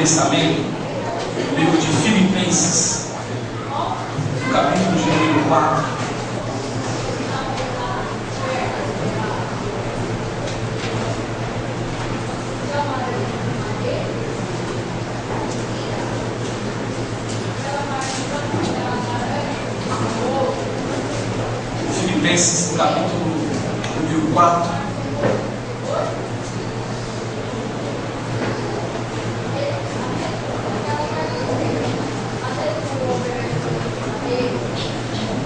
Testamento, no livro de Filipenses, no capítulo de número 4. Filipenses, no capítulo número 4.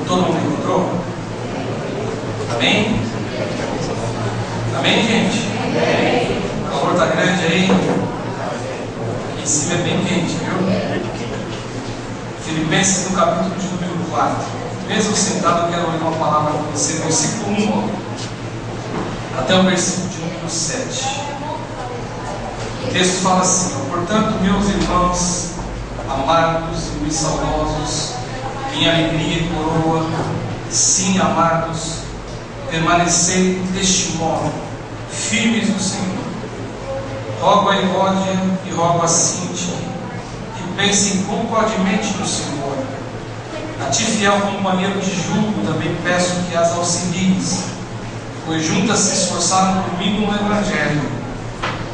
Todo mundo encontrou? Amém? Amém, gente? Amém. O calor está grande aí. Aqui em cima é bem quente, viu? Filipenses, no capítulo de número 4. Mesmo sentado, eu quero ler uma palavra para você, versículo 1 até o versículo de número 7. O texto fala assim: portanto, meus irmãos, amados e muito saudosos, minha alegria e coroa, sim, amados, permanecei deste modo, firmes no Senhor. Rogo a Evódia e rogo a Síntia que pensem concordemente no Senhor. A ti, fiel companheiro de julgo, também peço que as auxilies, pois juntas se esforçaram comigo no Evangelho,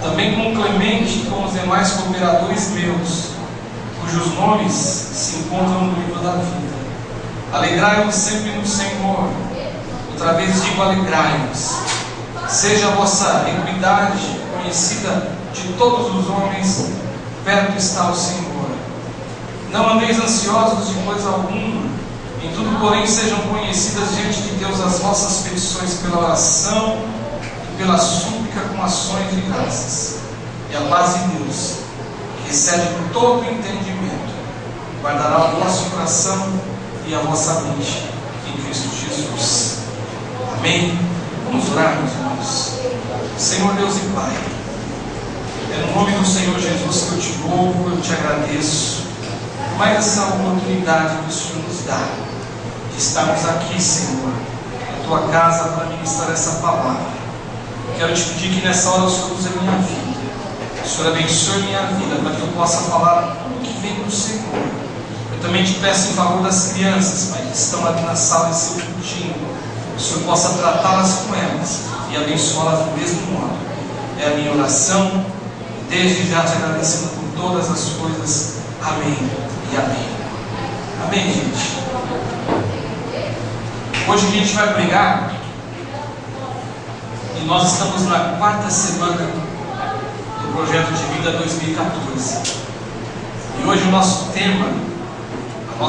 também com Clemente e com os demais cooperadores meus, cujos nomes se encontram no livro da vida. Alegrai-vos sempre no Senhor. Outra vez digo, alegrai-vos. Seja a vossa equidade conhecida de todos os homens, perto está o Senhor. Não andeis ansiosos de coisa alguma, em tudo, porém, sejam conhecidas diante de Deus as vossas petições pela oração e pela súplica com ações de graças. E a paz de Deus, que excede todo entendimento, guardará o vosso coração e a vossa mente em Cristo Jesus. Amém? Vamos orar, meus irmãos. Senhor Deus e Pai, é no nome do Senhor Jesus que eu te louvo, eu te agradeço por mais essa oportunidade que o Senhor nos dá de estarmos aqui, Senhor, na tua casa para ministrar essa palavra. Quero te pedir que nessa hora o Senhor use a minha vida, o Senhor abençoe minha vida para que eu possa falar tudo que vem do Senhor. Eu também te peço em favor das crianças, Pai, que estão ali na sala em seu cultinho, que o Senhor possa tratá-las com elas e abençoá-las do mesmo modo. É a minha oração, desde já te agradecendo por todas as coisas. Amém e amém. Amém, gente? Hoje a gente vai pregar e nós estamos na 4ª semana do Projeto de Vida 2014. E hoje o nosso tema, o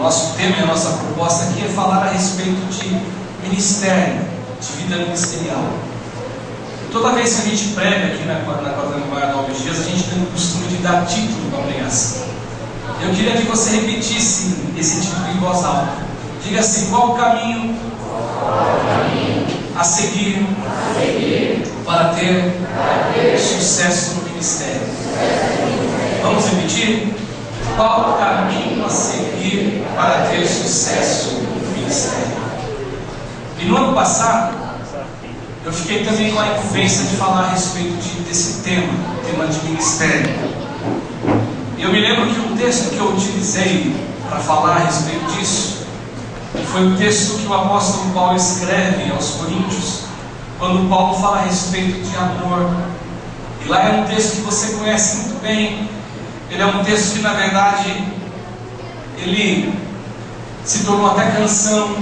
nosso tema e a nossa proposta aqui é falar a respeito de ministério, de vida ministerial. Toda vez que a gente prega aqui na Quadrangular 9 Dias, a gente tem o costume de dar título para a pregação. Eu queria que você repetisse esse título em voz alta. Diga assim: qual o caminho a seguir para ter sucesso no ministério? Vamos repetir? Qual o caminho a seguir para ter sucesso no ministério? E no ano passado, eu fiquei também com a incumbência de falar a respeito desse tema de ministério. E eu me lembro que o texto que eu utilizei para falar a respeito disso foi o texto que o apóstolo Paulo escreve aos Coríntios, quando Paulo fala a respeito de amor. E lá é um texto que você conhece muito bem. Ele é um texto que, na verdade, ele se tornou até canção.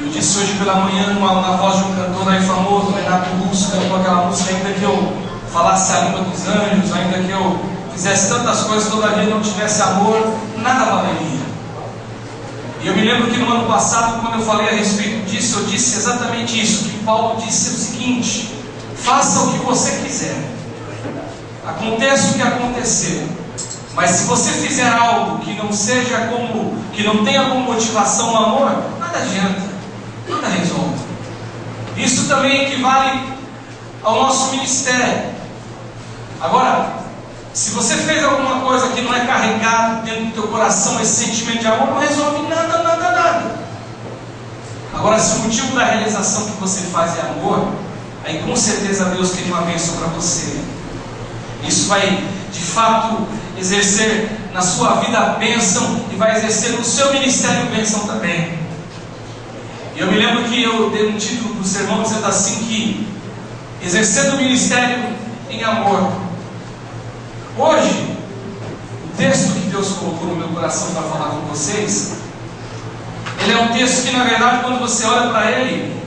Eu disse hoje pela manhã, na voz de um cantor aí famoso, Renato Russo, cantou aquela música: ainda que eu falasse a língua dos anjos, ainda que eu fizesse tantas coisas, todavia não tivesse amor, nada valeria. E eu me lembro que no ano passado, quando eu falei a respeito disso, eu disse exatamente isso, que Paulo disse o seguinte: faça o que você quiser, aconteça o que acontecer, mas se você fizer algo que não seja que não tenha como motivação o amor, nada adianta, nada resolve. Isso também equivale ao nosso ministério. Agora, se você fez alguma coisa que não é carregado dentro do teu coração esse sentimento de amor, não resolve nada. Agora, se o motivo da realização que você faz é amor, aí com certeza Deus tem uma bênção para você. Isso vai, de fato, exercer na sua vida a bênção e vai exercer no seu ministério bênção também. E eu me lembro que eu dei um título para o sermão dizendo assim que exercendo o ministério em amor. Hoje, o texto que Deus colocou no meu coração para falar com vocês, ele é um texto que, na verdade, quando você olha para ele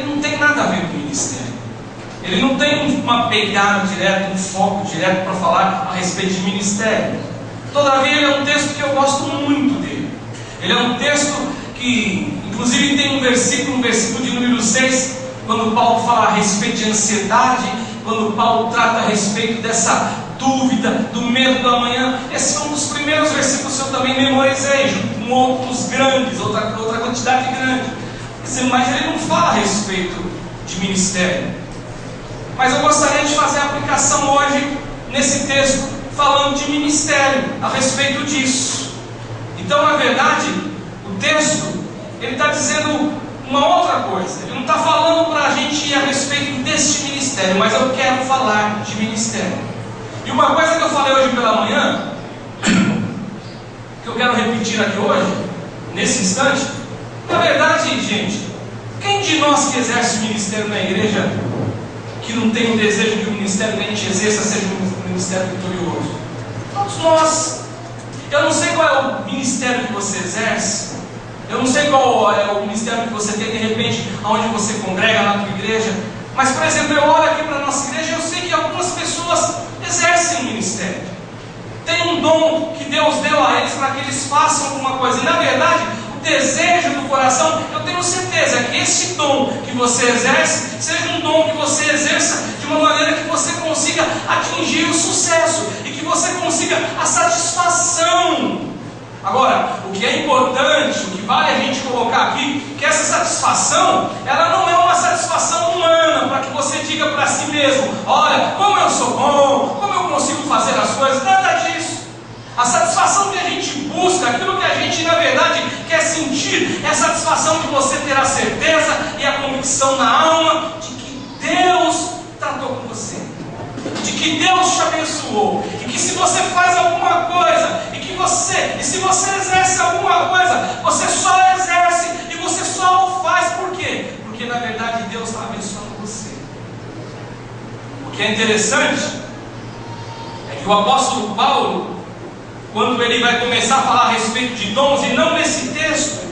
não tem nada a ver com o ministério. Ele não tem uma pegada direta, um foco direto para falar a respeito de ministério. Todavia, ele é um texto que eu gosto muito dele. Ele é um texto que, inclusive, tem um versículo de número 6, quando Paulo fala a respeito de ansiedade, quando Paulo trata a respeito dessa dúvida, do medo do amanhã. Esse foi um dos primeiros versículos que eu também memorizei, junto com outros grandes, outra quantidade grande. Mas ele não fala a respeito de ministério. Mas eu gostaria de fazer a aplicação hoje nesse texto, falando de ministério, a respeito disso. Então, na verdade, o texto, ele está dizendo uma outra coisa. Ele não está falando para a gente ir a respeito deste ministério, mas eu quero falar de ministério. E uma coisa que eu falei hoje pela manhã, que eu quero repetir aqui hoje, nesse instante, na verdade, gente, quem de nós que exerce o ministério na igreja, que não tem o desejo de que o ministério que a gente exerça seja um ministério vitorioso? Todos nós. Eu não sei qual é o ministério que você exerce, eu não sei qual é o ministério que você tem de repente, aonde você congrega na tua igreja, mas, por exemplo, eu olho aqui para a nossa igreja e eu sei que algumas pessoas exercem o ministério. Tem um dom que Deus deu a eles para que eles façam alguma coisa. E, na verdade, o desejo do coração, eu tenho certeza que esse dom que você exerce, seja um dom que você exerça de uma maneira que você consiga atingir o sucesso e que você consiga a satisfação. Agora, o que é importante, o que vale a gente colocar aqui, que essa satisfação, ela não é uma satisfação humana, para que você diga para si mesmo: olha, como eu sou bom, como eu consigo fazer as coisas, nada disso. A satisfação que a gente busca, aquilo que a gente, na verdade, quer sentir, é a satisfação de você ter a certeza e a convicção na alma de que Deus tratou com você, de que Deus te abençoou, e que se você faz alguma coisa, e se você exerce alguma coisa, você só exerce e você só o faz. Por quê? Porque na verdade Deus está abençoando você. O que é interessante é que o apóstolo Paulo, quando ele vai começar a falar a respeito de dons, e não nesse texto,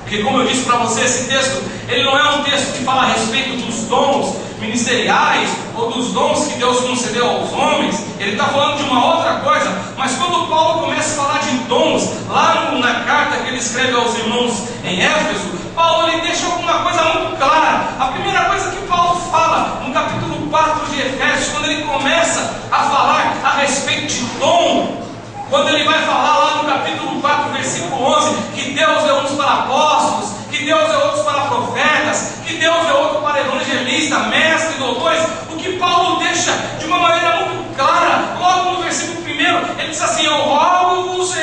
porque, como eu disse para você, esse texto, ele não é um texto que fala a respeito dos dons ministeriais ou dos dons que Deus concedeu aos homens. Ele está falando de uma outra coisa. Mas quando Paulo começa a falar de dons, lá na carta que ele escreve aos irmãos em Éfeso, Paulo ele deixa alguma coisa muito clara. A primeira coisa que Paulo fala no capítulo 4 de Efésios, quando ele começa a falar a respeito de dom, quando ele vai falar lá no capítulo 4, versículo 11, que Deus é uns para apóstolos, que Deus é outros para profetas, que Deus é outro para evangelista, mestre, doutores, o que Paulo deixa de uma maneira muito clara, logo no versículo 1, ele diz assim: eu rogo-vos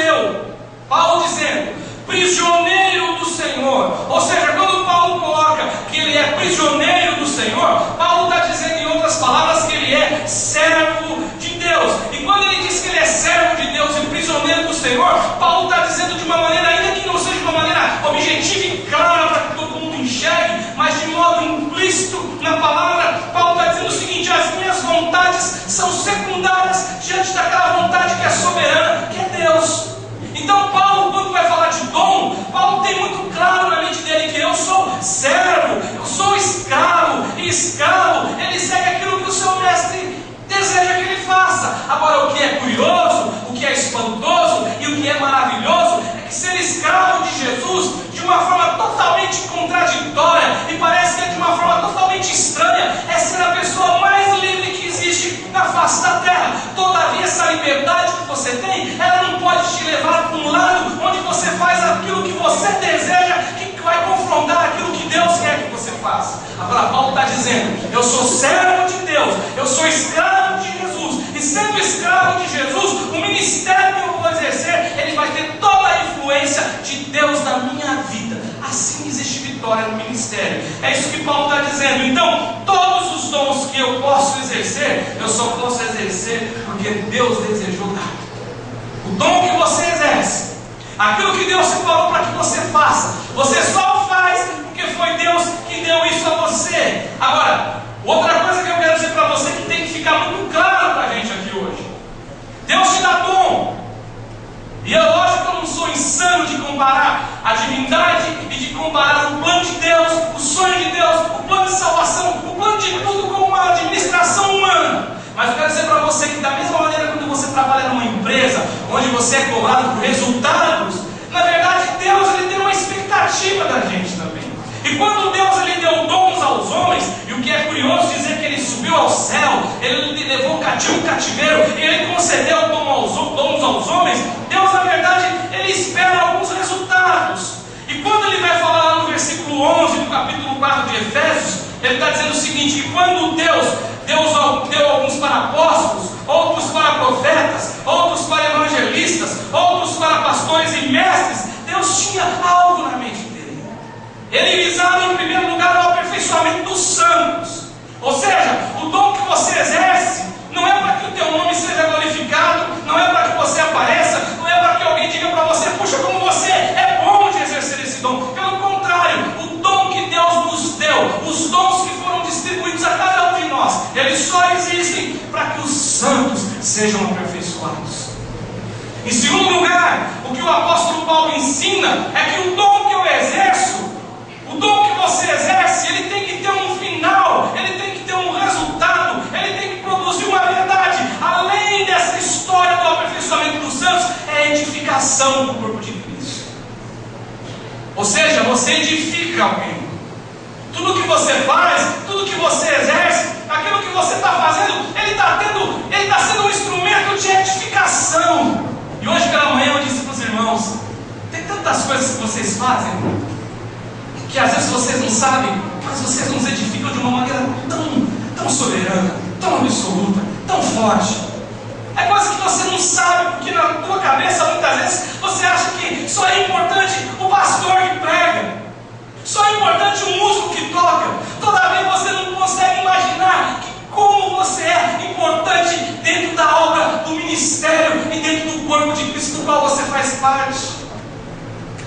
Paulo dizendo, prisioneiro do Senhor. Ou seja, quando Paulo coloca que ele é prisioneiro do Senhor, Paulo está dizendo, em outras palavras, que ele é servo de Deus. E quando ele diz que ele é servo de Deus e prisioneiro do Senhor, Paulo está dizendo de uma maneira, ainda que não seja de uma maneira objetiva e clara para que todo mundo enxergue, mas de modo implícito na palavra, Paulo está dizendo o seguinte: as minhas vontades são secundárias diante daquela vontade que é soberana, que é Deus. Então Paulo, quando vai falar de dom, Paulo tem muito claro na mente dele que eu sou servo, eu sou escravo, e escravo, ele segue aquilo que o seu mestre deseja que ele faça. Agora, o que é curioso, o que é espantoso e o que é maravilhoso é que ser escravo de Jesus de uma forma totalmente contraditória, e parece que é de uma forma totalmente estranha, é ser a pessoa mais livre que existe na face da terra. Todavia, essa liberdade que você tem, ela não pode te levar para um lado onde você faz aquilo que você deseja, que vai confrontar aquilo que Deus quer que você faça. Agora, Paulo está dizendo: eu sou servo de Deus, eu sou escravo de Jesus, e sendo escravo de Jesus, o ministério que eu vou exercer, ele vai ter toda a influência de Deus na minha vida. Assim existe vitória no ministério. É isso que Paulo está dizendo. Então, todos os dons que eu posso exercer, eu só posso exercer porque Deus desejou dar. O dom que você exerce, aquilo que Deus separou para que você faça, você só faz porque foi Deus que deu isso a você. Agora, outra coisa que eu quero dizer para você, que tem que ficar muito claro para a gente aqui hoje: Deus te dá dom. E é lógico que eu não sou insano de comparar a divindade e de comparar o plano de Deus, o sonho de Deus, o plano de salvação, o plano de tudo com uma administração humana. Mas eu quero dizer para você que da mesma maneira quando você trabalha numa empresa, onde você é cobrado por resultados, na verdade Deus ele tem uma expectativa da gente também. E quando Deus ele deu dons aos homens, e o que é curioso dizer que ele subiu ao céu, ele levou o cativo o cativeiro, e ele concedeu dons aos homens, Deus na verdade ele espera alguns resultados. E quando ele vai falar lá no versículo 11 do capítulo 4 de Efésios, ele está dizendo o seguinte: que quando Deus deu alguns para apóstolos, outros para profetas, outros para evangelistas, outros para pastores e mestres, Deus tinha algo na mente dele. Ele visava em primeiro lugar o aperfeiçoamento dos santos. Ou seja, o dom que você exerce não é para que o teu nome seja glorificado, não é para que você apareça, não é para que alguém diga para você: puxa, como você é bom de exercer esse dom. Pelo contrário, o dom que Deus nos deu, os dons que foram distribuídos a cada um de nós, eles só existem para que os santos sejam aperfeiçoados. Em segundo lugar, o que o apóstolo Paulo ensina é que o dom que eu exerço, o dom que você exerce, ele tem que ter um final, ele tem que ter um resultado, ele tem que produzir uma verdade. Além dessa história do aperfeiçoamento dos santos, é a edificação do corpo de Cristo. Ou seja, você edifica alguém. Tudo que você faz, tudo que você exerce, aquilo que você está fazendo, ele está sendo um instrumento de edificação. E hoje pela manhã eu disse para os irmãos: tem tantas coisas que vocês fazem, que às vezes vocês não sabem, mas vocês nos edificam de uma maneira tão soberana, tão absoluta, tão forte. É coisa que você não sabe, porque na tua cabeça muitas vezes você acha que só é importante o pastor que prega, só é importante o músico que toca. Todavia você não consegue imaginar que como você é importante dentro da obra do ministério e dentro do corpo de Cristo, do qual você faz parte.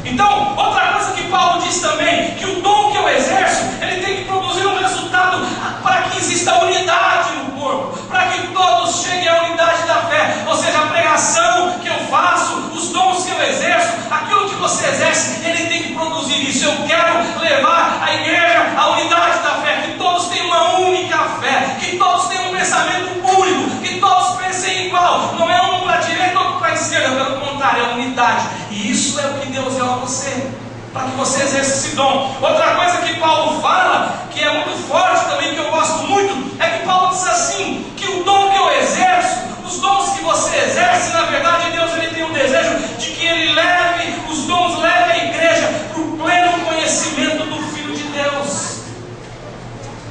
Então, outra coisa que Paulo diz também, que o dom que eu exerço, ele tem que produzir um resultado para que exista unidade no corpo, para que todos cheguem à unidade da fé. Ou seja, a pregação que eu faço, os dons que eu exerço, aquilo que você exerce, ele tem que produzir isso. Eu quero levar a igreja à unidade da fé, que todos tenham uma única fé, que todos tenham um pensamento único, que todos pensem igual, não é um para a direita, outro para a esquerda, pelo contrário, é unidade. E isso é o que Deus deu a você, para que você exerça esse dom. Outra coisa que Paulo fala, que é muito forte também, que eu gosto muito, é que Paulo diz assim, que o dom que eu exerço, os dons que você exerce, na verdade Deus ele tem um desejo de que ele leve, os dons leve a igreja para o pleno conhecimento do Filho de Deus.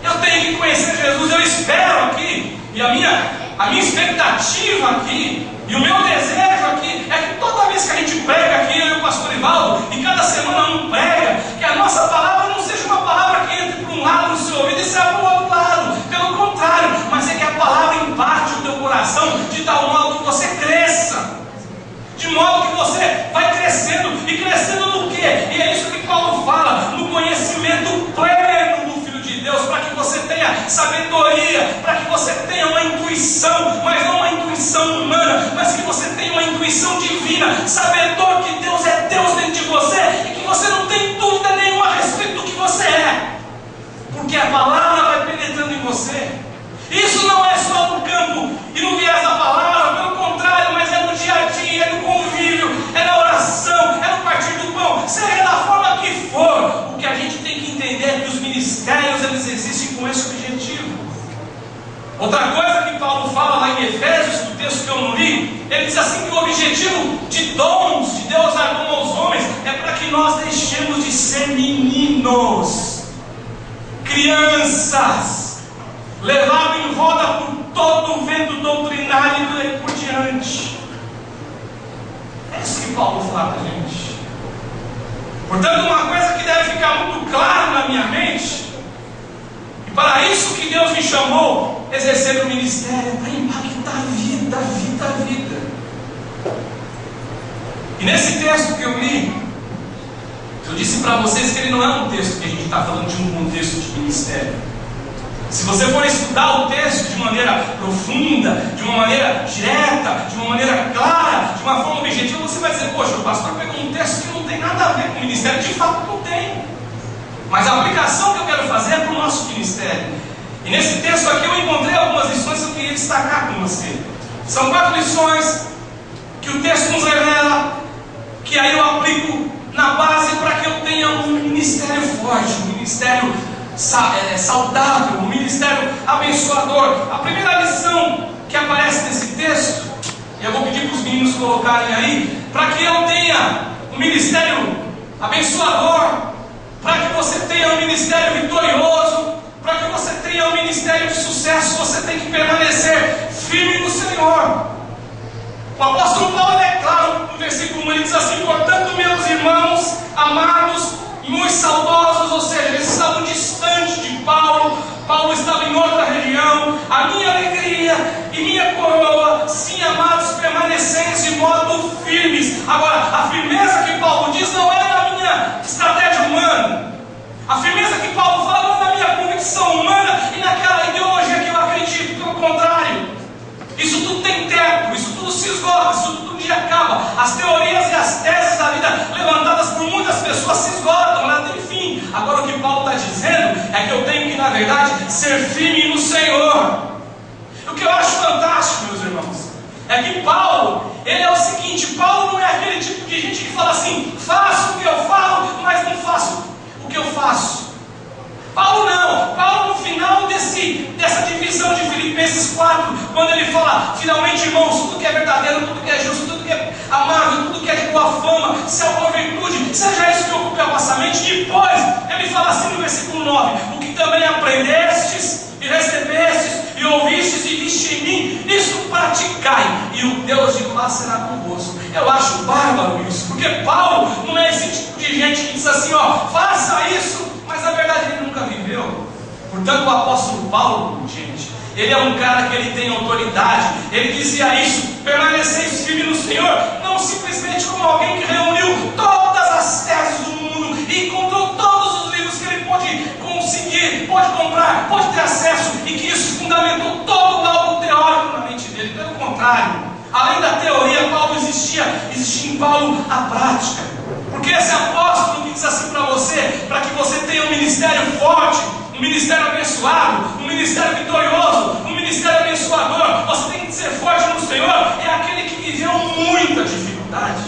Eu tenho que conhecer Jesus, eu espero aqui, e a minha expectativa aqui, e o meu desejo aqui, é que toda vez que a gente prega aqui, eu e o pastor Ivaldo, e cada semana um prega, que a nossa palavra não seja uma palavra que entre para um lado no seu ouvido e saia para o outro lado. Pelo contrário, mas é que a palavra impacte o teu coração de tal modo que você cresça. De modo que você vai crescendo, e crescendo no quê? E é isso que Paulo fala, no conhecimento pleno do Filho de Deus, para que você tenha sabedoria, para que você tenha uma intuição, mas não uma intuição humana, mas que você tenha uma intuição divina, sabedor que Deus é Deus dentro de você, e que você não tem dúvida nenhuma a respeito do que você é, porque a palavra vai penetrando em você. Isso não é só no campo e no viés da palavra, pelo contrário, mas é no dia a dia, é no convívio, é na oração, é no partir do pão, seja da forma que for. O que a gente tem que entender é que os ministérios eles existem com esse objetivo. Outra coisa que Paulo fala lá em Efésios, no texto que eu não li, ele diz assim que o objetivo de dons, de Deus dar dom aos homens, é para que nós deixemos de ser meninos, crianças, levado em roda por todo o vento doutrinário e por diante. É isso que Paulo fala para a gente. Portanto, uma coisa que deve ficar muito clara na minha mente, e Para isso que Deus me chamou, exercer o ministério, para impactar a vida, a vida. E nesse texto que eu li, eu disse para vocês que ele não é um texto que a gente está falando de um contexto de ministério. Se você for estudar o texto de maneira profunda, de uma maneira direta, de uma maneira clara, de uma forma objetiva, você vai dizer: poxa, o pastor pegou um texto que não tem nada a ver com o ministério. De fato não tem. Mas a aplicação que eu quero fazer é para o nosso ministério. E nesse texto aqui eu encontrei algumas lições que eu queria destacar com você. São 4 lições que o texto nos revela, que aí eu aplico na base para que eu tenha um ministério forte, um ministério saudável, um ministério abençoador. A primeira lição que aparece nesse texto, e eu vou pedir para os meninos colocarem aí, para que eu tenha um ministério abençoador, para que você tenha um ministério vitorioso, para que você tenha um ministério de sucesso, você tem que permanecer firme no Senhor. O apóstolo Paulo é claro no versículo 1, ele diz assim: portanto, meus irmãos amados e muito saudosos, ou seja, eles estavam distantes de Paulo, Paulo estava em outra região. A minha alegria e minha coroa, sim, amados, permaneceis de modo firmes. Agora, a firmeza que Paulo diz não é da minha estratégia humana. A firmeza que Paulo fala não é da minha convicção humana e naquela ideologia que eu acredito. Pelo contrário, isso tudo tem teto, isso tudo se esgota, isso tudo um dia acaba. As teorias e as teses da vida levantadas por muitas pessoas se esgotam, elas têm fim. Agora o que Paulo está dizendo é que eu tenho que, na verdade, ser firme no Senhor. O que eu acho fantástico, meus irmãos, é que Paulo, ele é o seguinte: Paulo não é aquele tipo de gente que fala assim: faço o que eu falo, mas não faço o que eu faço. Paulo não. Paulo, no final dessa divisão de Filipenses 4, quando ele fala: finalmente, irmãos, tudo que é verdadeiro, tudo que é justo, tudo que é amável, tudo que é de boa fama, se há alguma virtude, seja isso que ocupe a vossa mente. Depois ele fala assim no versículo 9: o que também aprendestes e recebestes e ouvistes e viste em mim, isso praticai, e o Deus de paz será convosco. Eu acho bárbaro isso, porque Paulo não é esse tipo de gente que diz assim: ó, faça isso, mas na verdade ele nunca viveu. Portanto, o apóstolo Paulo, gente, ele é um cara que ele tem autoridade. Ele dizia isso: permaneceis firmes no Senhor, não simplesmente como alguém que reuniu todas as teses do mundo e encontrou todos os livros que ele pôde conseguir, pode comprar, pode ter acesso, e que isso fundamentou todo o algo teórico na mente dele. Pelo contrário, além da teoria, Paulo existia em Paulo a prática. Porque esse apóstolo que diz assim para você, para que você tenha um ministério forte, um ministério abençoado, um ministério vitorioso, um ministério abençoador, você tem que ser forte no Senhor. É aquele que viveu muita dificuldade,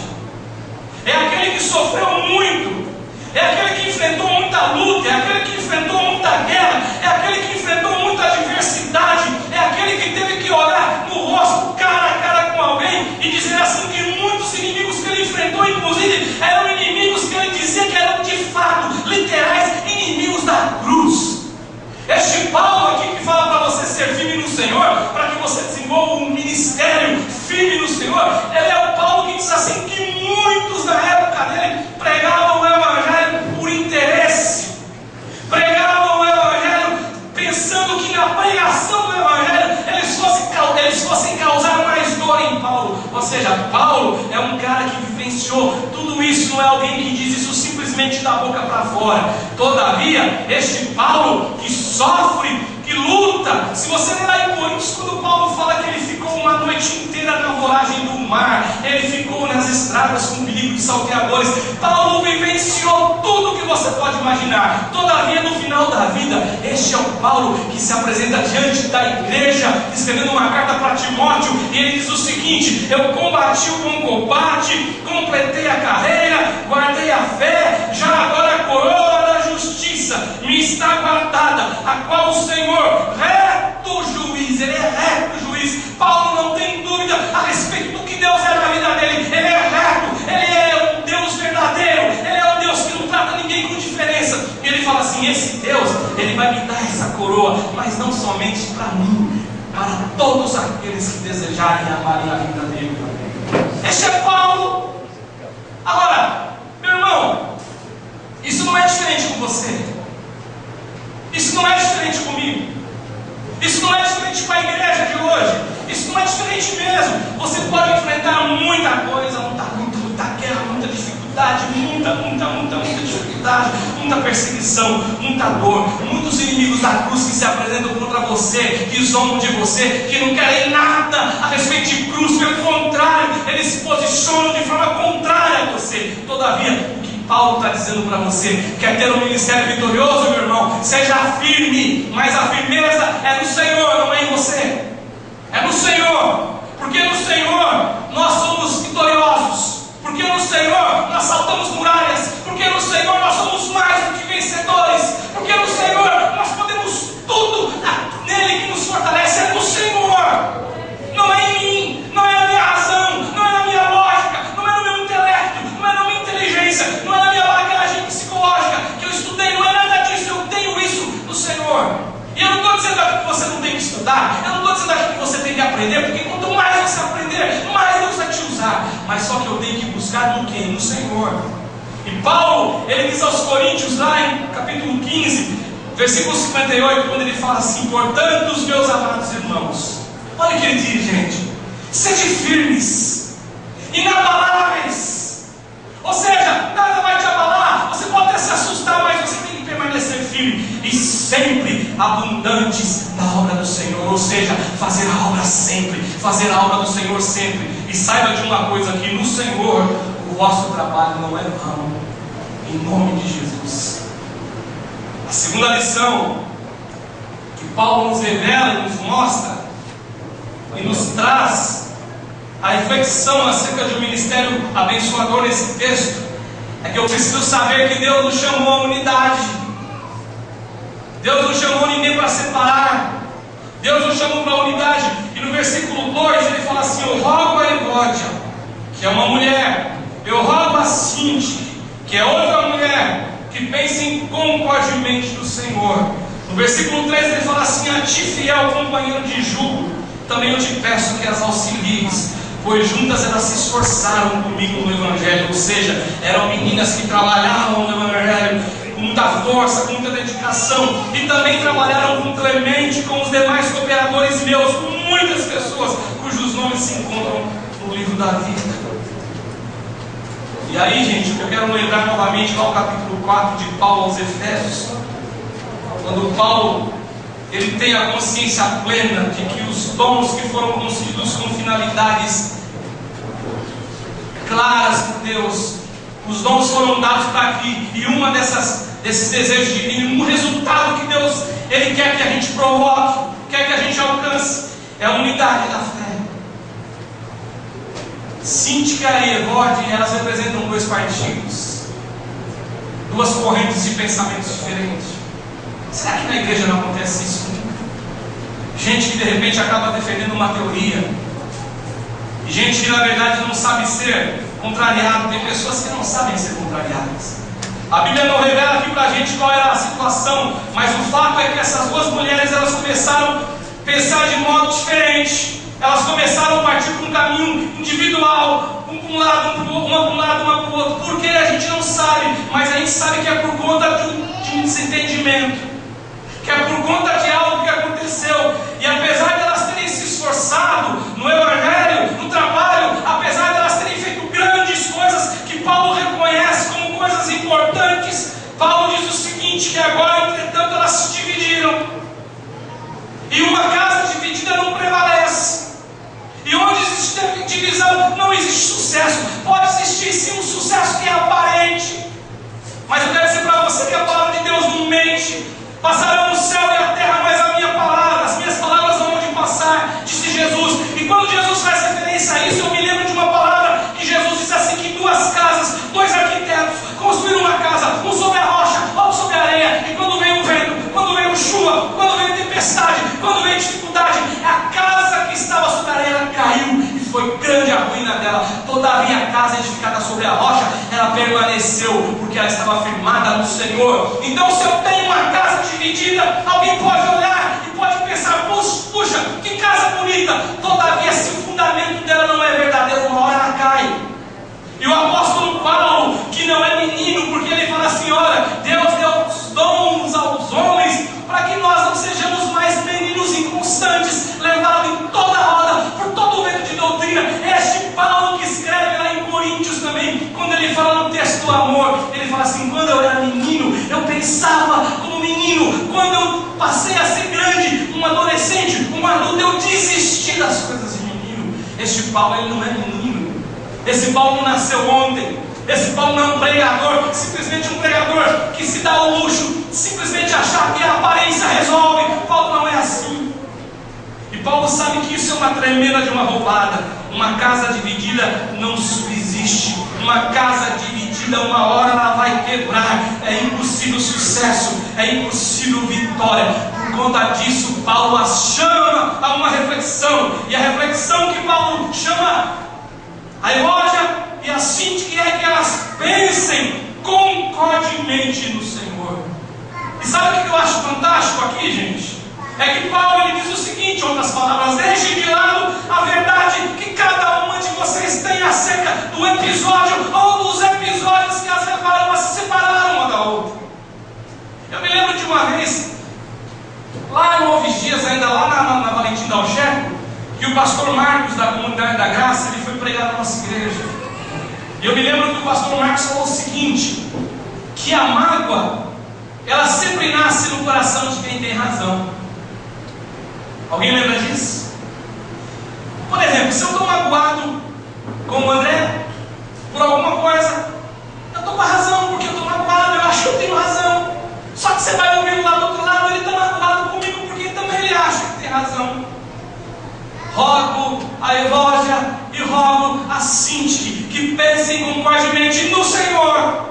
é aquele que sofreu muito, é aquele que enfrentou muita luta, é aquele que enfrentou muita guerra, é aquele que enfrentou muita adversidade, é aquele que teve que olhar no rosto, cara a cara com alguém, e dizer assim que muitos inimigos que ele enfrentou, inclusive, eram inimigos que ele dizia que eram de fato, literais, inimigos da cruz. Este Paulo aqui que fala para você ser firme no Senhor, para que você desenvolva um ministério firme no Senhor, ele é o Paulo que diz assim que muitos na época dele pregavam o Evangelho por interesse, pregavam o Evangelho pensando que na pregação do Evangelho eles fossem causar mais dor em Paulo. Ou seja, Paulo é um cara que vivenciou tudo isso, não é alguém que diz isso simplesmente da boca para fora. Todavia, este Paulo que sofre, que luta, se você ler lá em Coríntios, quando Paulo fala que ele ficou uma noite inteira na voragem do mar, ele ficou nas estradas com perigo de salteadores, Paulo vivenciou tudo que você pode imaginar. Todavia, no final da vida, este é o Paulo que se apresenta diante da igreja, escrevendo uma carta para Timóteo, e ele diz o seguinte: eu combati o bom combate, completei a carreira, guardei a fé, já agora a coroa da justiça me está guardada, a qual o Senhor, reto juiz, ele é reto juiz. Paulo não tem dúvida a respeito do que Deus é na vida dele. Ele é reto, ele é um Deus verdadeiro, ele é um Deus que não trata ninguém com diferença. E ele fala assim: esse Deus, ele vai me dar essa coroa, mas não somente para mim, para todos aqueles que desejarem amar a vida dele. Este é Paulo. Agora, meu irmão, isso não é diferente com você, isso não é diferente comigo. dificuldade, muita dificuldade, muita perseguição, muita dor, muitos inimigos da cruz que se apresentam contra você, que zombam de você, que não querem nada a respeito de cruz, pelo contrário, eles se posicionam de forma contrária a você. Todavia, o que Paulo está dizendo para você: quer ter um ministério vitorioso, meu irmão? Seja firme, mas a firmeza é no Senhor, não é em você. É no Senhor, porque no Senhor nós somos vitoriosos, porque no Senhor nós saltamos muralhas, porque no Senhor nós somos mais do que vencedores, porque no Senhor nós podemos tudo nele que nos fortalece. É no Senhor, não é em mim, não é na minha razão, não é na minha lógica, não é no meu intelecto, não é na minha inteligência, não é na minha bagagem psicológica que eu estudei, não é nada disso. Eu tenho isso no Senhor. E eu não estou dizendo aqui que você não tem que estudar, eu não estou dizendo aqui que você tem que aprender, porque quanto mais você aprender, mais Deus vai te usar. Mas só que eu tenho que buscar no quê? No Senhor. E Paulo, ele diz aos Coríntios, lá em capítulo 15, versículo 58, quando ele fala assim: portanto, os meus amados irmãos, olha o que ele diz, gente: sede firmes, inabaláveis. Ou seja, nada vai te abalar. Você pode até se assustar, mas você tem que permanecer firme e sempre abundantes na obra do Senhor. Ou seja, fazer a obra sempre, fazer a obra do Senhor sempre. E saiba de uma coisa, que no Senhor o vosso trabalho não é vão, em nome de Jesus. A segunda lição que Paulo nos revela e nos mostra e nos traz a reflexão acerca de um ministério abençoador nesse texto é que eu preciso saber que Deus nos chamou à unidade. Deus não chamou ninguém para separar, Deus nos chamou para a unidade. E no versículo 2 ele fala assim: eu rogo a Evódia, que é uma mulher, eu rogo a Sinti, que é outra mulher, que pensem concordemente no Senhor. No versículo 3 ele fala assim: a ti, fiel companheiro de jugo, também eu te peço que as auxilies, pois juntas elas se esforçaram comigo no Evangelho. Ou seja, eram meninas que trabalhavam no Evangelho com muita força, com muita dedicação, e também trabalharam com Clemente, com os demais cooperadores meus, com muitas pessoas cujos nomes se encontram no livro da vida. E aí, gente, eu quero lembrar novamente lá o capítulo 4 de Paulo aos Efésios, quando Paulo ele tem a consciência plena de que os dons que foram concedidos com finalidades claras por Deus, os dons foram dados para aqui, e uma desses desejos divinos, um resultado que Deus ele quer que a gente provoque, quer que a gente alcance, é a unidade da fé. Sintica e Evódia, elas representam dois partidos, duas correntes de pensamentos diferentes. Será que na igreja não acontece isso? Gente que de repente acaba defendendo uma teoria, e gente que na verdade não sabe ser contrariado. Tem pessoas que não sabem ser contrariadas. A Bíblia não revela aqui para a gente qual era a situação, mas o fato é que essas duas mulheres elas começaram a pensar de modo diferente. Elas começaram a partir por um caminho individual, um para um lado, uma para o outro. Por que a gente não sabe? Mas a gente sabe que é por conta de um desentendimento, que é por conta de algo que aconteceu. E apesar de elas terem se esforçado no Evangelho, no trabalho, apesar de elas terem feito grandes coisas que Paulo reconhece como coisas importantes, Paulo diz o seguinte: que agora, entretanto, elas se dividiram. E uma casa dividida não prevalece. E onde existe divisão, não existe sucesso. Pode existir sim um sucesso que é aparente, mas eu quero dizer para você que a palavra de Deus não mente. Passarão o céu e a terra, mas a minha palavra, as minhas palavras não vão de passar, disse Jesus. E quando Jesus faz referência a isso, eu me lembro de uma palavra que Jesus disse assim: que duas casas, dois arquitetos construíram uma casa, um sobre a rocha, outro sobre a areia. E quando veio o vento, quando veio chuva, quando veio tempestade, quando veio dificuldade, a casa que estava sobre a areia ela caiu, e foi grande a ruína dela. Todavia a casa edificada sobre a rocha, ela permaneceu, porque ela estava firmada no Senhor. Então, se eu tenho uma casa dividida, alguém pode olhar e pode pensar: puxa, que casa bonita. Todavia, se o fundamento dela não é verdadeiro, uma hora ela cai. E o apóstolo Paulo, que não é menino, porque ele fala assim: olha, Deus deu os dons aos homens para que nós não sejamos mais meninos inconstantes, levados em toda roda por todo o vento de doutrina. Este Paulo que escreve lá em Coríntios também, Quando ele fala no texto do amor, ele fala assim: quando eu era menino, eu pensava como menino. Quando eu passei a ser grande, um adolescente, um adulto, eu desisti das coisas de menino. Este Paulo, ele não é menino. Esse Paulo não nasceu ontem. Esse Paulo não é um pregador, simplesmente um pregador que se dá ao luxo, simplesmente achar que a aparência resolve. Paulo não é assim. E Paulo sabe que isso é uma tremenda de uma roubada. Uma casa dividida não subsiste. Uma casa dividida, uma hora ela vai quebrar. É impossível sucesso, é impossível vitória. Por conta disso, Paulo as chama a uma reflexão. E a reflexão que Paulo chama a Evódia e a Síntique é que elas pensem concordemente no Senhor. E sabe o que eu acho fantástico aqui, gente? É que Paulo ele diz o seguinte, em outras palavras: deixem de lado a verdade que cada uma de vocês tem acerca do episódio ou dos episódios que as levaram a se separar uma da outra. Eu me lembro de uma vez, lá em Novos Dias, ainda lá na Valentim Dal Checo, que o pastor Marcos da Comunidade da Graça, ele foi pregar na nossa igreja. E eu me lembro que o pastor Marcos falou o seguinte: que a mágoa, ela sempre nasce no coração de quem tem razão. Alguém lembra disso? Por exemplo, se eu estou magoado com o André por alguma coisa, eu estou com a razão, porque eu estou magoado, eu acho que eu tenho razão. Só que você vai ouvir lá do outro lado, ele está magoado comigo porque também ele acha que tem razão. Rogo a Evódia e rogo a Síntique que pensem concordemente no Senhor.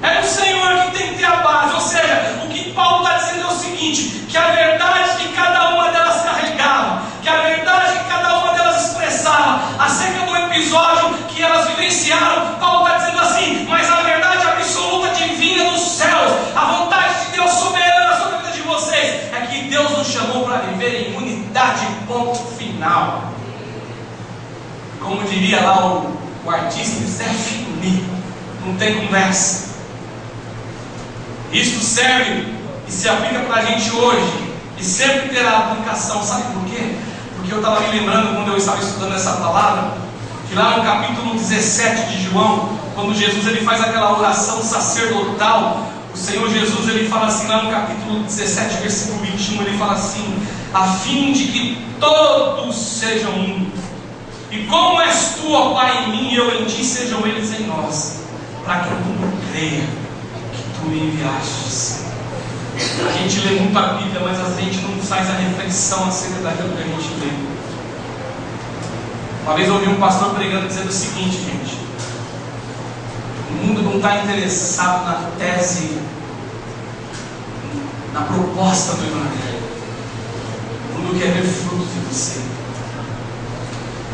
É no Senhor que tem que ter a base. Ou seja, o que Paulo está dizendo é o seguinte: que a verdade que cada uma delas carregava, que a verdade que cada uma delas expressava acerca do episódio que elas vivenciaram, Paulo está dizendo assim: mas a verdade absoluta divina dos céus, a vontade de Deus soberana sobre a vida de vocês, é que Deus nos chamou para viver em unidade, ponto final. Como diria lá o artista Zé Fini, não tem conversa. Isto serve e se aplica para a gente hoje, e sempre terá aplicação. Sabe por quê? Porque eu estava me lembrando, quando eu estava estudando essa palavra, que lá no capítulo 17 de João, quando Jesus ele faz aquela oração sacerdotal, o Senhor Jesus ele fala assim, lá no capítulo 17, versículo 21, ele fala assim: a fim de que todos sejam um, e como és tu, ó Pai, em mim e eu em ti, sejam eles em nós, para que o mundo creia que tu me enviastes. A gente lê muito a Bíblia, mas a gente não faz a reflexão acerca daquilo que a gente lê. Uma vez eu ouvi um pastor pregando dizendo o seguinte, gente: o mundo não está interessado na tese, na proposta do Evangelho. O mundo quer ver frutos de você.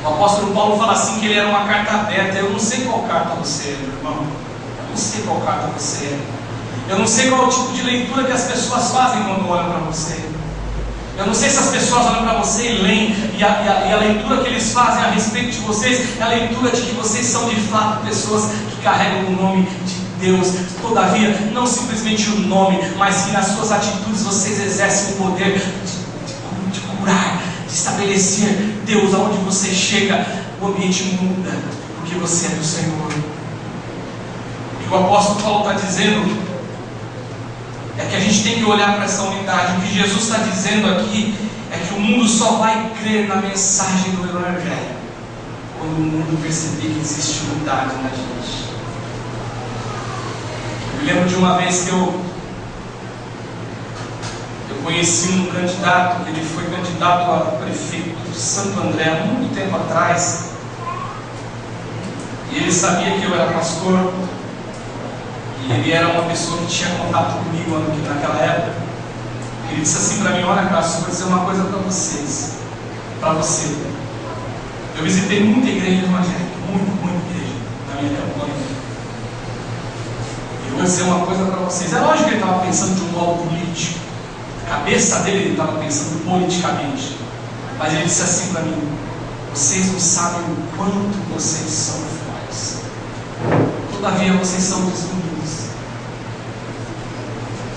O apóstolo Paulo fala assim que ele era uma carta aberta. Eu não sei qual carta você é, meu irmão. Eu não sei qual carta você é. Eu não sei qual é o tipo de leitura que as pessoas fazem quando olham para você. Eu não sei se as pessoas olham para você e leem, e a leitura que eles fazem a respeito de vocês é a leitura de que vocês são de fato pessoas que carregam o nome de Deus. Todavia, não simplesmente o nome, mas que nas suas atitudes vocês exercem o poder de curar, de estabelecer Deus. Aonde você chega, o ambiente muda, porque você é do Senhor. E o apóstolo Paulo está dizendo é que a gente tem que olhar para essa unidade. O que Jesus está dizendo aqui é que o mundo só vai crer na mensagem do Evangelho quando o mundo perceber que existe unidade na gente. Eu me lembro de uma vez que eu conheci um candidato, que ele foi candidato a prefeito de Santo André há muito tempo atrás, e ele sabia que eu era pastor. E ele era uma pessoa que tinha contato comigo naquela época. Ele disse assim para mim: olha, Cássio, vou dizer uma coisa para vocês, para você. Eu visitei muita igreja evangélica, muita igreja na minha época. E eu vou dizer uma coisa para vocês. É lógico que ele estava pensando de um modo político. A cabeça dele, ele estava pensando politicamente. Mas ele disse assim para mim: vocês não sabem o quanto vocês são fortes. Todavia vocês são desunidos.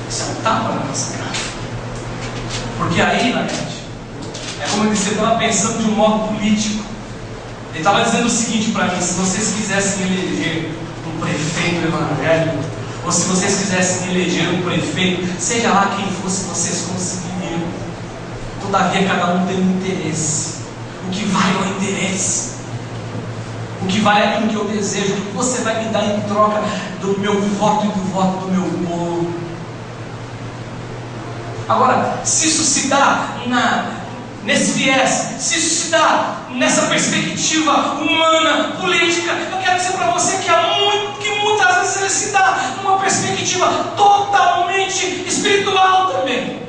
Isso é um tapa na nossa cara. Porque aí, na gente, é como eu disse, eu estava pensando de um modo político. Ele estava dizendo o seguinte para mim: se vocês quisessem eleger um prefeito evangélico, ou se vocês quisessem eleger um prefeito, seja lá quem fosse, vocês conseguiriam. Todavia cada um tem um interesse. O que vale é o interesse. O que vale é aquilo que eu desejo. O que você vai me dar em troca do meu voto e do voto do meu povo? Agora, se isso se dá nesse viés, se isso se dá nessa perspectiva humana, política, eu quero dizer para você que muitas vezes ele se dá numa perspectiva totalmente espiritual também,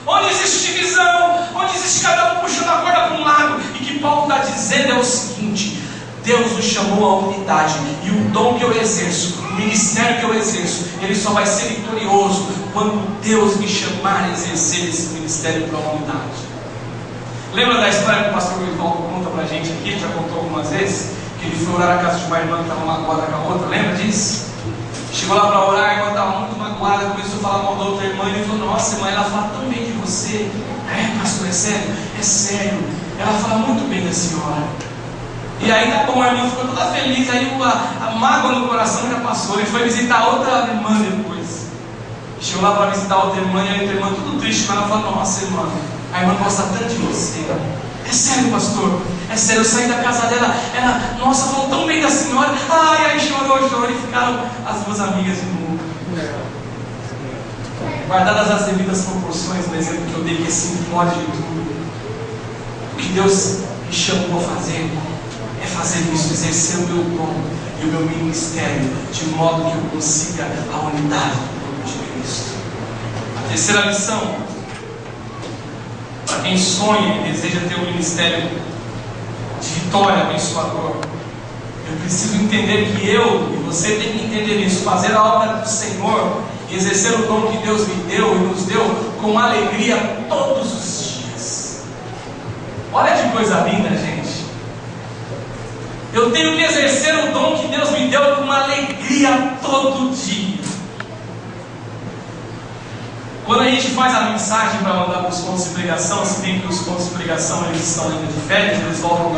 onde existe divisão, onde existe cada um puxando a corda para um lado. E que Paulo está dizendo é o seguinte: Deus nos chamou à unidade, e o dom que eu exerço, o ministério que eu exerço, ele só vai ser vitorioso quando Deus me chamar a exercer esse ministério para a unidade. Lembra da história que o pastor Vivaldo conta pra gente aqui, já contou algumas vezes, que ele foi orar na casa de uma irmã que estava magoada com a outra? Lembra disso? Chegou lá para orar, a irmã estava muito magoada, começou a falar mal da outra irmã, e ele falou: nossa, irmã, ela fala tão bem de você. É, pastor, é sério? É sério. Ela fala muito bem da senhora. E aí tá bom, a irmã ficou toda feliz, aí a mágoa no coração já passou. Ele foi visitar outra irmã depois. Chegou lá para visitar outra irmã, e a outra irmã tudo triste, mas ela falou: nossa, irmã, a irmã gosta tanto de você. É sério, pastor? É sério, eu saí da casa dela, ela, nossa, falou tão bem da senhora. Ai, aí chorou, e ficaram as duas amigas de novo. Guardadas as devidas proporções, no exemplo que eu dei, que assim pode de tudo. O que Deus me chamou a fazer é fazer isso, exercer o meu dom e o meu ministério, de modo que eu consiga a unidade do corpo de Cristo. A terceira lição, para quem sonha e deseja ter um ministério de vitória abençoador, eu preciso entender que eu e você tem que entender isso, fazer a obra do Senhor e exercer o dom que Deus me deu e nos deu com alegria todos os dias. Olha que coisa linda, gente. Eu tenho que exercer o dom que Deus me deu com alegria todo dia. Quando a gente faz a mensagem para mandar para os pontos de pregação, se bem que os pontos de pregação eles estão ainda de férias, eles voltam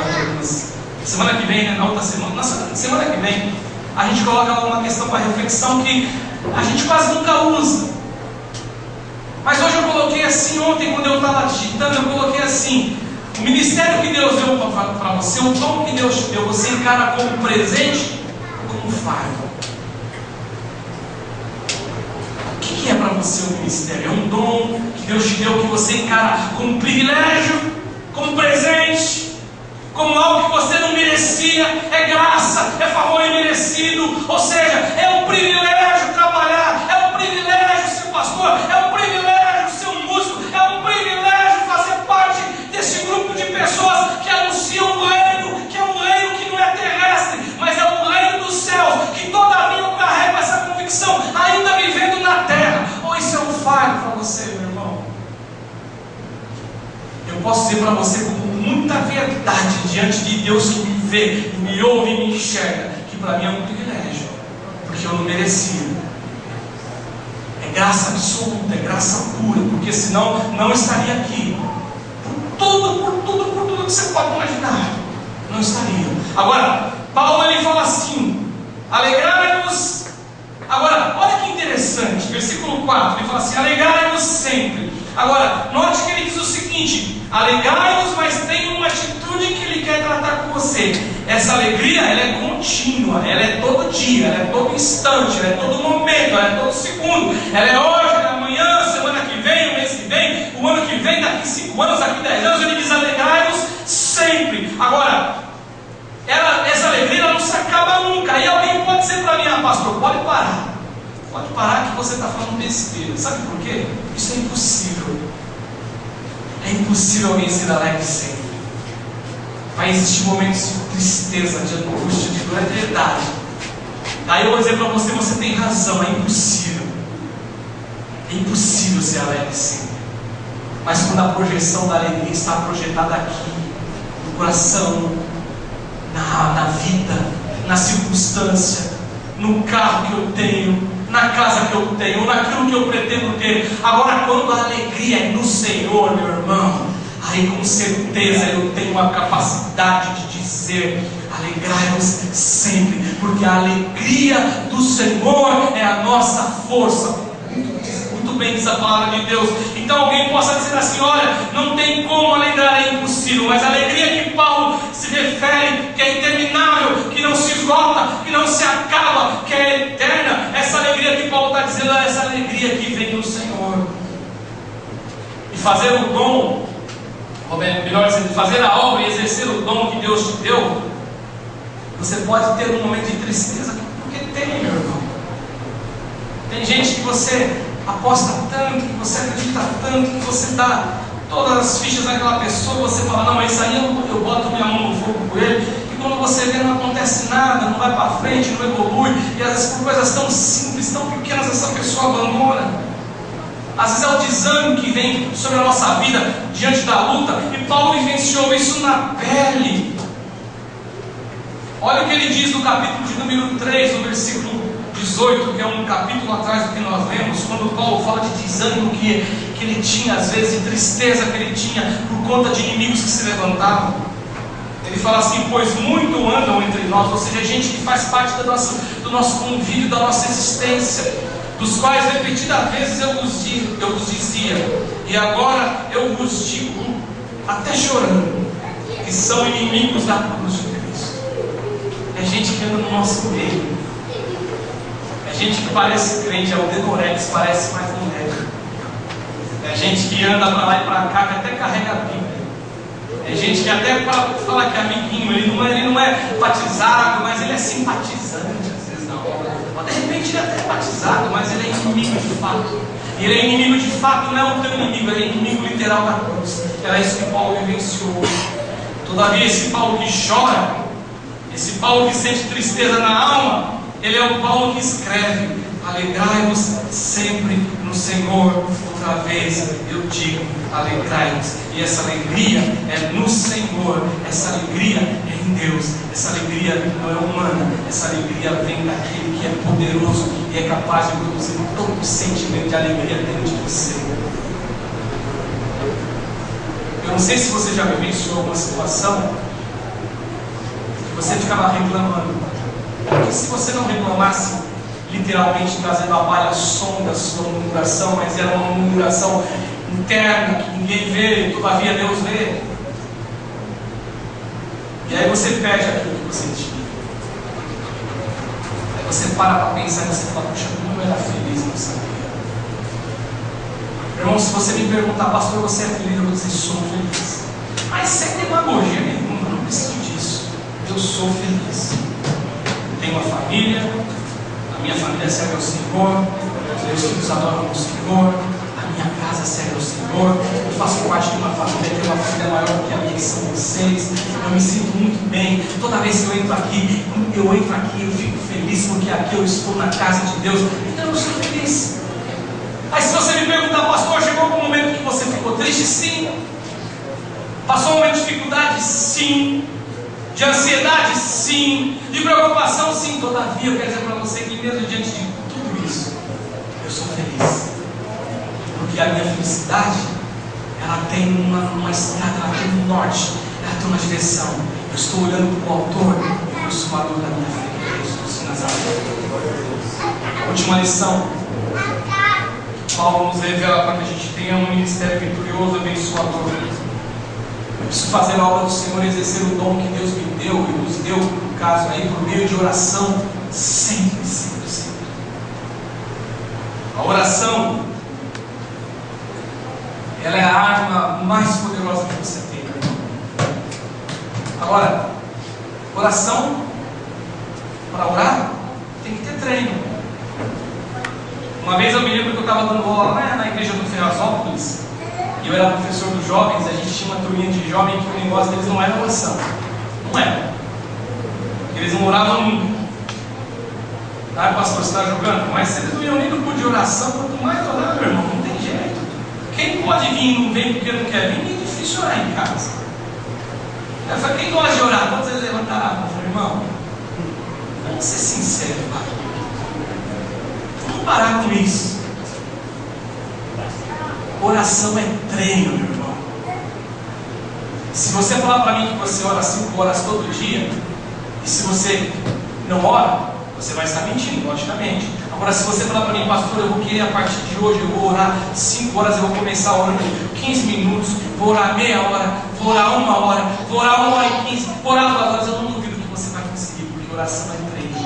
semana que vem, né? Na outra semana, semana que vem, a gente coloca lá uma questão para reflexão que a gente quase nunca usa. Mas hoje eu coloquei assim, ontem quando eu estava digitando, eu coloquei assim: o ministério que Deus deu para você, o dom que Deus te deu, você encara como presente ou como fardo? O que é para você o ministério? É um dom que Deus te deu, que você encara como um privilégio, como presente, como algo que você não merecia? É graça, é favor imerecido. Ou seja, é um privilégio trabalhar, é um privilégio ser pastor, é um privilégio ser um músico, é um privilégio fazer parte desse grupo de pessoas que anunciam um reino, que é um reino que não é terrestre, mas é um reino dos céus, que todavia eu carrego essa convicção, ainda vivendo na terra. Ou isso é um fardo para você, meu irmão? Eu posso dizer para você com muita verdade diante de Deus que me vê, me ouve e me enxerga, que para mim é um privilégio, porque eu não merecia. É graça absoluta, é graça pura, porque senão não estaria aqui. Por tudo que você pode imaginar, não estaria. Agora, Paulo ele fala assim: alegrai-vos. Agora, olha que interessante, versículo 4, ele fala assim: alegrai-vos sempre. Agora, note que ele diz o seguinte: alegrai-vos, mas tem uma atitude que ele quer tratar com você. Essa alegria, ela é contínua, ela é todo dia, ela é todo instante, ela é todo momento, ela é todo segundo. Ela é hoje, ela é amanhã, semana que vem, o mês que vem, o ano que vem, daqui 5 anos, daqui 10 anos. Ele diz: alegrai-vos sempre. Agora, essa alegria ela não se acaba nunca. Aí alguém pode dizer para mim: ah, pastor, pode parar. Pode parar que você está falando besteira. Sabe por quê? Isso é impossível. É impossível alguém ser alegre sempre. Vai existir momentos de tristeza, de angústia, de dor, é verdade. Aí eu vou dizer para você: você tem razão, é impossível. É impossível ser alegre sempre. Mas quando a projeção da alegria está projetada aqui, no coração, na vida, na circunstância, no carro que eu tenho, na casa que eu tenho, naquilo que eu pretendo ter. Agora, quando a alegria é no Senhor, meu irmão, aí com certeza eu tenho uma capacidade de dizer alegrai-vos sempre, porque a alegria do Senhor é a nossa força. Muito bem diz a palavra de Deus. Então alguém possa dizer assim: olha, não tem como alegrar, é impossível. Mas a alegria que Paulo se refere, que é interminável, que não se esgota, que não se acaba, que é eterna, essa alegria que Paulo está dizendo é essa alegria que vem do Senhor. E fazer o dom, ou melhor dizendo, fazer a obra e exercer o dom que Deus te deu, você pode ter um momento de tristeza, porque tem, meu irmão. Tem gente que você aposta tanto, que você acredita tanto, que você dá todas as fichas naquela pessoa, você fala: não, mas isso aí eu boto minha mão no fogo com ele, e quando você vê não acontece nada, não vai para frente, não evolui, e às vezes por coisas tão simples, tão pequenas, essa pessoa abandona. Às vezes é o desânimo que vem sobre a nossa vida diante da luta, e Paulo vivenciou isso na pele. Olha o que ele diz no capítulo de número 3, no versículo 18, que é um capítulo atrás do que nós lemos, quando Paulo fala de desânimo que ele tinha, às vezes, de tristeza que ele tinha por conta de inimigos que se levantavam. Ele fala assim: pois muito andam entre nós, ou seja, gente que faz parte do nosso convívio, da nossa existência, dos quais repetidas vezes eu vos dizia, e agora eu vos digo, até chorando, que são inimigos da cruz de Cristo. É gente que anda no nosso meio, é gente que parece crente, é o Denorex, parece mais um médico. É gente que anda para lá e para cá, que até carrega a Bíblia. É gente que até fala que é amiguinho, ele não é batizado, mas ele é simpatizante, às vezes não. Ou de repente ele até é batizado, mas ele é inimigo de fato. E ele é inimigo de fato, não é o teu inimigo, ele é inimigo literal da cruz. Era isso que Paulo vivenciou. Todavia, esse Paulo que chora, esse Paulo que sente tristeza na alma, ele é o Paulo que escreve: alegrai-vos sempre no Senhor. Outra vez eu digo, alegrai-vos. E essa alegria é no Senhor, essa alegria é em Deus, essa alegria não é humana, essa alegria vem daquele que é poderoso e é capaz de produzir todo o sentimento de alegria dentro de você. Eu não sei se você já vivenciou alguma situação que você ficava reclamando, porque se você não reclamasse, literalmente trazendo a palha-som da sua murmuração, mas era uma murmuração interna que ninguém vê, todavia Deus vê. E aí você perde aquilo que você tinha. Aí você para pensar e você fala: puxa, como eu era feliz, não sabia. Irmão, se você me perguntar: pastor, você é feliz? Eu vou dizer: sou feliz. Mas sem demagogia nenhuma, não preciso disso. Eu sou feliz. Tenho uma família, a minha família serve ao Senhor, os meus filhos adoram o Senhor, a minha casa serve ao Senhor, eu faço parte de uma família que é uma família maior do que a minha, que são vocês. Eu me sinto muito bem. Toda vez que eu entro aqui, eu fico feliz, porque aqui eu estou na casa de Deus. Então eu sou feliz. Aí se você me perguntar: pastor, chegou algum momento que você ficou triste? Sim. Passou um momento de dificuldade? Sim. De ansiedade? Sim. De preocupação? Sim. Todavia, eu quero dizer para você que mesmo diante de tudo isso, eu sou feliz. Porque a minha felicidade, ela tem uma estrada, ela tem um norte, ela tem uma direção. Eu estou olhando para o autor e consumador da minha fé, Jesus de Nazaré. Última lição. Paulo nos revela para que a gente tenha um ministério vitorioso, abençoador. Eu preciso fazer a obra do Senhor, exercer o dom que Deus me deu e nos deu, no caso aí, por meio de oração, sempre, sempre, sempre. A oração, ela é a arma mais poderosa que você tem, meu irmão. Agora, oração, para orar, tem que ter treino. Uma vez eu me lembro que eu estava dando aula lá na igreja do Ferrazópolis, e eu era professor dos jovens. A gente tinha uma turminha de jovens que o negócio deles não era oração. Não era. Eles não oravam nunca. Ah, pastor, você está jogando? Mas se eles não iam nem no culto de oração, quanto mais orar, meu irmão, não tem jeito. Quem pode vir e não vem porque não quer vir, é difícil orar em casa. Eu falei: quem gosta de orar? Quando eles levantaram a mão, eu falei: irmão, vamos ser sinceros, pai. Vamos parar com isso. Oração é treino, meu irmão. Se você falar para mim que você ora 5 horas todo dia, E se você não ora, você vai estar mentindo, logicamente. Agora, se você falar para mim, pastor, eu vou querer a partir de hoje, eu vou orar 5 horas, eu vou começar orando 15 minutos, vou orar meia hora, vou orar 1 hora, vou orar 1 hora e 15, vou orar 2 horas, eu não duvido que você vai conseguir, porque oração é treino.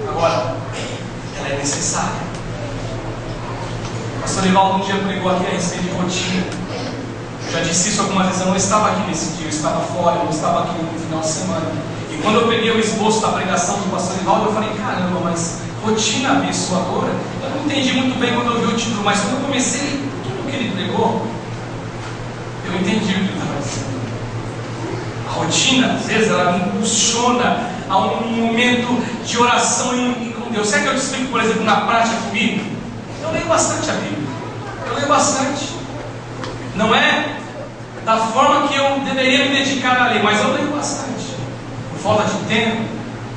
Agora, ela é necessária. O pastor Evaldo um dia pregou aqui a respeito de rotina. Eu já disse isso algumas vezes, eu não estava aqui nesse dia, eu estava fora, eu não estava aqui no final de semana. E quando eu peguei o esboço da pregação do pastor Evaldo, eu falei, caramba, mas rotina abençoadora? Eu não entendi muito bem quando eu vi o título, mas quando eu comecei tudo que ele pregou, eu entendi o que ele estava dizendo. A rotina, às vezes, ela me impulsiona a um momento de oração com Deus. Será que eu te explico, por exemplo, na prática comigo? Eu leio bastante a Bíblia. Eu leio bastante. Não é da forma que eu deveria me dedicar a ler, mas eu leio bastante. Por falta de tempo,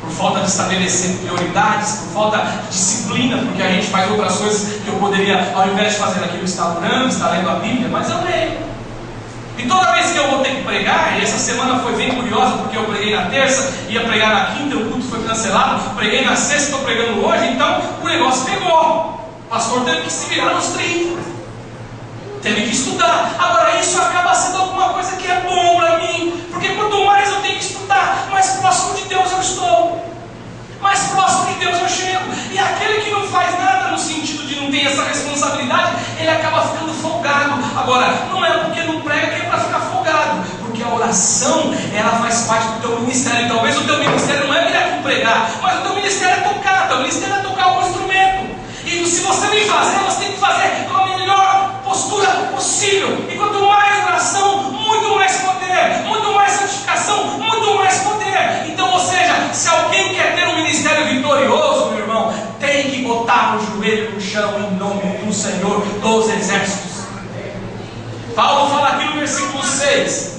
por falta de estabelecer prioridades, por falta de disciplina, porque a gente faz outras coisas que eu poderia, ao invés de fazer aquilo, estar orando, estar lendo a Bíblia, mas eu leio. E toda vez que eu vou ter que pregar, e essa semana foi bem curiosa, porque eu preguei na terça, ia pregar na quinta, o culto foi cancelado, preguei na sexta, estou pregando hoje, então o negócio pegou. O pastor teve que se virar nos 30, teve que estudar. Agora isso acaba sendo alguma coisa que é bom para mim, porque quanto mais eu tenho que estudar, mais próximo de Deus eu estou, mais próximo de Deus eu chego. E aquele que não faz nada no sentido de não ter essa responsabilidade, ele acaba ficando folgado. Agora, não é porque não prega que é para ficar folgado, porque a oração, ela faz parte do teu ministério. Talvez o teu ministério não é vir aqui pregar, mas o teu ministério é tocar, o teu ministério é tocar algum instrumento. E se você vem fazer, você tem que fazer com a melhor postura possível. E quanto mais oração, muito mais poder, muito mais santificação, muito mais poder. Então, ou seja, se alguém quer ter um ministério vitorioso, meu irmão, tem que botar o joelho no chão em nome do Senhor dos Exércitos. Paulo fala aqui no versículo 6.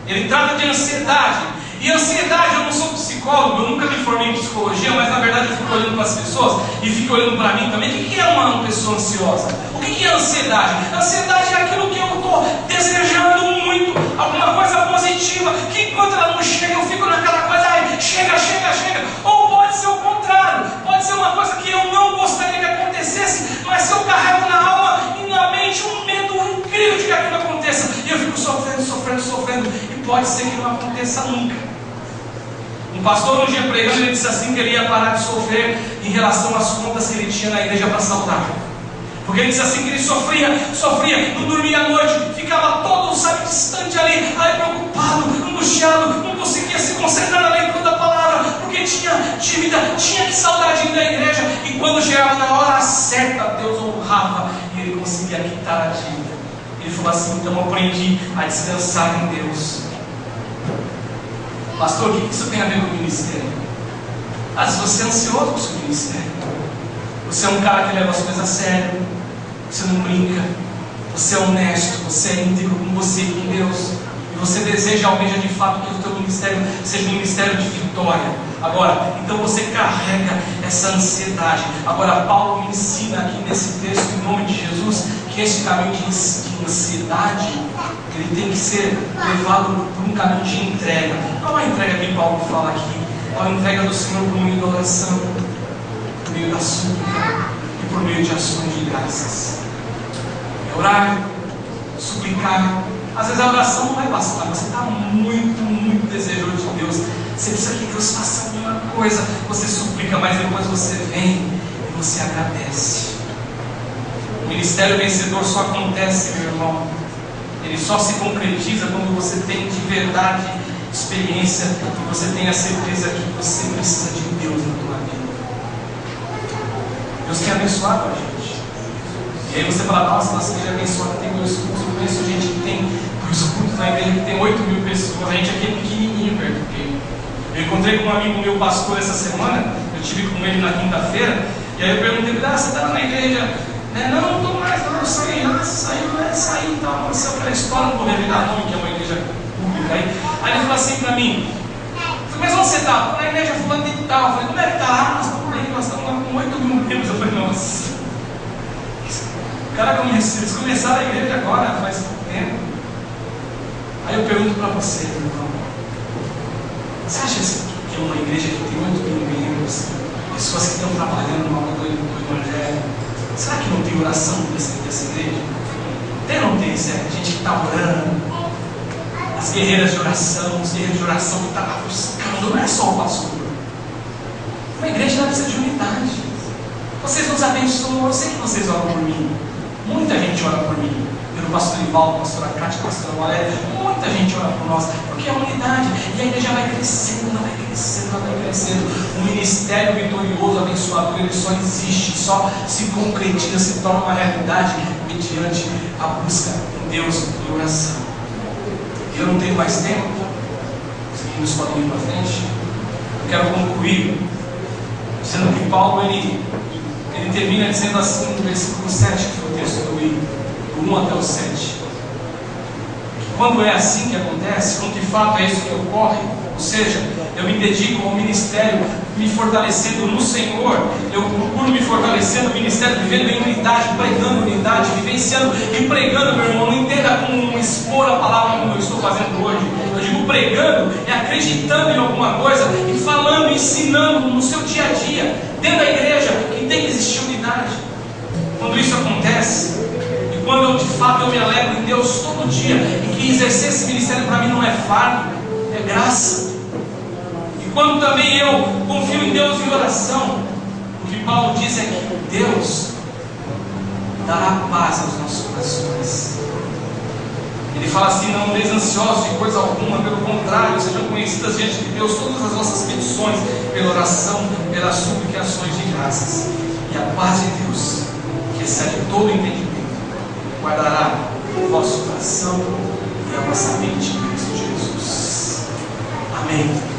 Ele trata de ansiedade. E ansiedade, eu não sou psicólogo, eu nunca me formei em psicologia, mas na verdade eu fico olhando para as pessoas e fico olhando para mim também. O que é uma pessoa ansiosa? O que é ansiedade? Ansiedade é aquilo que eu estou desejando muito, alguma coisa positiva, que enquanto ela não chega, eu fico naquela coisa, ai, chega. Ou pode ser o contrário, pode ser uma coisa que eu não gostaria que acontecesse, mas eu carrego na alma e na mente um medo incrível de que aquilo aconteça, e eu fico sofrendo, e pode ser que não aconteça nunca. Um pastor um dia pregando, ele disse assim que ele ia parar de sofrer em relação às contas que ele tinha na igreja para saldar. Porque ele disse assim que ele sofria, não dormia à noite, ficava todo, distante ali, preocupado, angustiado, não conseguia se concentrar na leitura da palavra, porque tinha dívida, tinha que saldar a dívida da igreja, e quando chegava na hora certa, Deus honrava, e ele conseguia quitar a dívida. Ele falou assim, então eu aprendi a descansar em Deus. Pastor, o que isso tem a ver com o ministério? Se você é ansioso com o seu ministério, você é um cara que leva as coisas a sério, você não brinca, você é honesto, você é íntegro com você e com Deus, e você deseja, almeja de fato que o teu ministério seja um ministério de vitória. Agora, então você carrega essa ansiedade. Agora, Paulo me ensina aqui nesse texto, em nome de Jesus, que esse caminho de ansiedade, ele tem que ser levado por um caminho de entrega. Qual é a entrega que Paulo fala aqui? A entrega do Senhor por meio da oração, por meio da súplica e por meio de ações de graças. É orar, suplicar. Às vezes a oração não vai bastar, você está muito desejoso de Deus, você precisa que Deus faça alguma coisa, você suplica, mas depois você vem e você agradece. O ministério vencedor só acontece, meu irmão, ele só se concretiza quando você tem de verdade experiência, e você tem a certeza que você precisa de Deus na tua vida. Deus quer abençoar a gente. E aí você fala, nossa, nossa igreja abençoada, tem 2 cultos. Eu conheço gente que tem 2 cultos na igreja, que tem 8.000 pessoas. A gente aqui é pequenininho perto dele. Eu encontrei com um amigo meu pastor essa semana, eu estive com ele na quinta-feira, e aí eu perguntei, você está na igreja? Não, não estou mais, não, eu saí, saí e tal, aconteceu aquela história, não vou revelar nome, que é uma igreja pública aí. Aí ele falou assim para mim, mas onde você está? Na igreja fulano de tal. Eu falei, como é que está? Nós estamos por aí, nós estamos lá com 8.000 membros. Eu falei, nossa. Cara, eles começaram a igreja agora, faz pouco tempo. Aí eu pergunto para você, meu irmão, Você acha que é uma igreja que tem 8 mil membros, pessoas que estão trabalhando no amor do Evangelho? Será que não tem oração dessa igreja? Tem ou não tem, certo? Gente que está orando, as guerreiras de oração, os guerreiros de oração que estão lá buscando, não é só o pastor. Uma igreja não precisa de unidade. Vocês nos abençoam, eu sei que vocês oram por mim. Muita gente ora por mim. Pelo pastor Ivaldo, pastora Cátia, pastora Valéria, muita gente ora por nós, porque é unidade, e a igreja vai crescendo, ela vai crescendo, ela vai crescendo. O ministério vitorioso, abençoador, ele só existe, só se concretiza, se torna uma realidade mediante a busca em Deus e oração. Eu não tenho mais tempo, os meninos podem ir para frente. Eu quero concluir dizendo que Paulo ele termina dizendo assim no versículo 7, que foi o texto que eu li, do 1 até o 7. Quando é assim que acontece, quando de fato é isso que ocorre, ou seja, eu me dedico ao ministério, me fortalecendo no Senhor, eu procuro me fortalecer no ministério, vivendo em unidade, pregando unidade, vivenciando e pregando, meu irmão. Não entenda como expor a palavra como eu estou fazendo hoje. Eu digo pregando, é acreditando em alguma coisa e falando, ensinando no seu dia a dia, dentro da igreja, que tem que existir unidade. Quando isso acontece, e quando eu de fato eu me alegro em Deus todo dia, e que exercer esse ministério para mim não é fardo, é graça. E quando também eu confio em Deus em oração, o que Paulo diz é que Deus dará paz aos nossos corações. Ele fala assim: não andeis ansiosos de coisa alguma, pelo contrário, sejam conhecidas diante de Deus todas as vossas petições, pela oração, pelas suplicações de graças. E a paz de Deus, que excede todo entendimento, guardará o vosso coração e a vossa mente em Cristo Jesus. Amém.